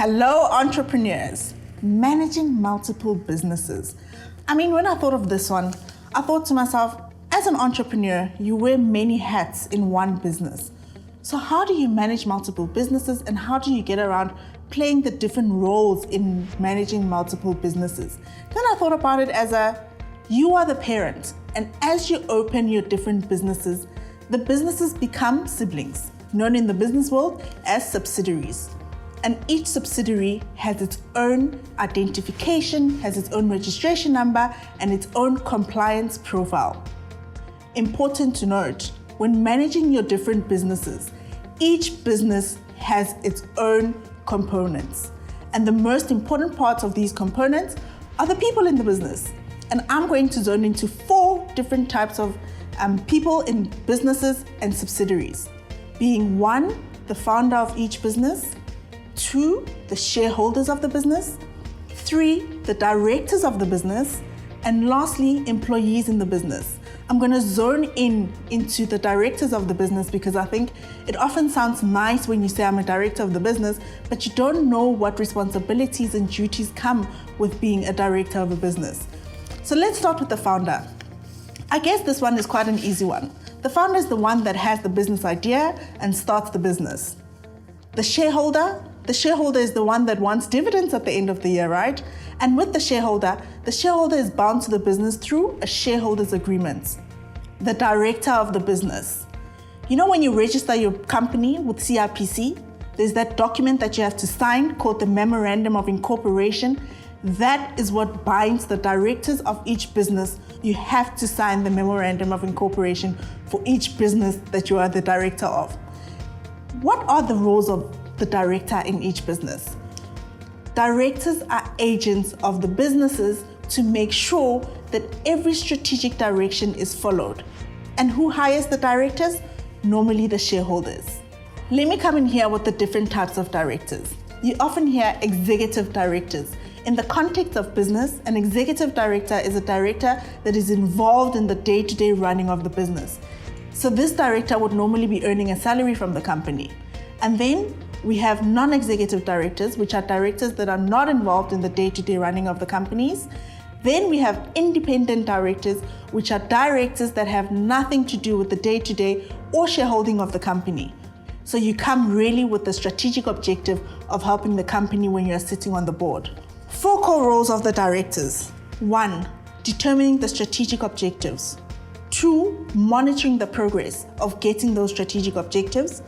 Hello, entrepreneurs. Managing multiple businesses. When I thought of this one, I thought to myself, as an entrepreneur, you wear many hats in one business. So how do you manage multiple businesses, and how do you get around playing the different roles in managing multiple businesses? Then I thought about it as you are the parent, and as you open your different businesses, the businesses become siblings, known in the business world as subsidiaries. And each subsidiary has its own identification, has its own registration number, and its own compliance profile. Important to note, when managing your different businesses, each business has its own components. And the most important parts of these components are the people in the business. And I'm going to zone into 4 different types of people in businesses and subsidiaries, being 1, the founder of each business, 2, the shareholders of the business, 3, the directors of the business, and lastly, employees in the business. I'm going to zone into the directors of the business because I think it often sounds nice when you say I'm a director of the business, but you don't know what responsibilities and duties come with being a director of a business. So let's start with the founder. I guess this one is quite an easy one. The founder is the one that has the business idea and starts the business. The shareholder is the one that wants dividends at the end of the year, right? And with the shareholder is bound to the business through a shareholders agreement. The director of the business. When you register your company with CIPC, there's that document that you have to sign called the Memorandum of Incorporation. That is what binds the directors of each business. You have to sign the Memorandum of Incorporation for each business that you are the director of. What are the roles of the director in each business? Directors are agents of the businesses to make sure that every strategic direction is followed. And who hires the directors? Normally the shareholders. Let me come in here with the different types of directors. You often hear executive directors. In the context of business, an executive director is a director that is involved in the day-to-day running of the business. So this director would normally be earning a salary from the company. And then we have non-executive directors, which are directors that are not involved in the day-to-day running of the companies. Then we have independent directors, which are directors that have nothing to do with the day-to-day or shareholding of the company. So you come really with the strategic objective of helping the company when you're sitting on the board. 4 core roles of the directors. 1, determining the strategic objectives. 2, monitoring the progress of getting those strategic objectives.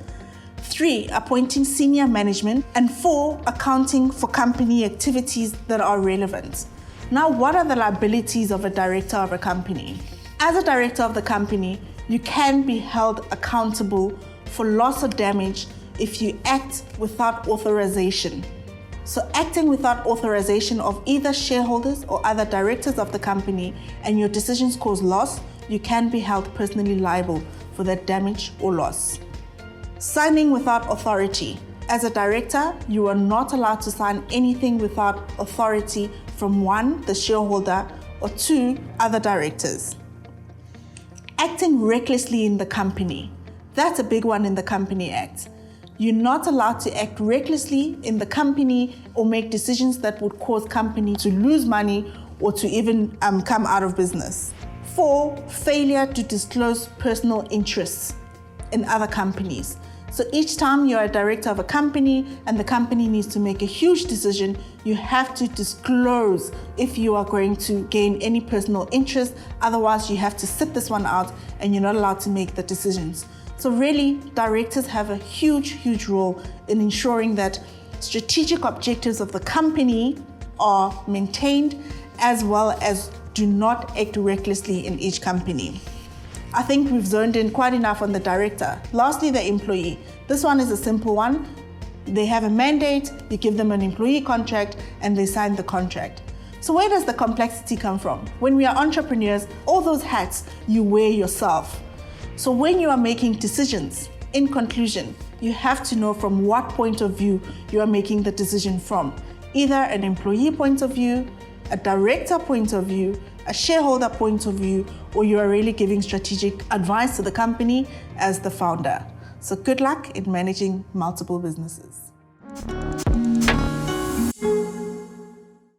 3, appointing senior management. And 4, accounting for company activities that are relevant. Now, what are the liabilities of a director of a company? As a director of the company, you can be held accountable for loss or damage if you act without authorization. So acting without authorization of either shareholders or other directors of the company and your decisions cause loss, you can be held personally liable for that damage or loss. Signing without authority. As a director, you are not allowed to sign anything without authority from 1, the shareholder, or 2, other directors. Acting recklessly in the company. That's a big one in the Company Act. You're not allowed to act recklessly in the company or make decisions that would cause company to lose money or to even come out of business. 4, failure to disclose personal interests in other companies. So each time you're a director of a company and the company needs to make a huge decision, you have to disclose if you are going to gain any personal interest. Otherwise, you have to sit this one out and you're not allowed to make the decisions. So really, directors have a huge role in ensuring that strategic objectives of the company are maintained, as well as do not act recklessly in each company. I think we've zoned in quite enough on the director. Lastly, the employee. This one is a simple one. They have a mandate, you give them an employee contract, and they sign the contract. So where does the complexity come from? When we are entrepreneurs, all those hats you wear yourself. So when you are making decisions, in conclusion, you have to know from what point of view you are making the decision from. Either an employee point of view, a director point of view, a shareholder point of view, or you are really giving strategic advice to the company as the founder. So good luck in managing multiple businesses.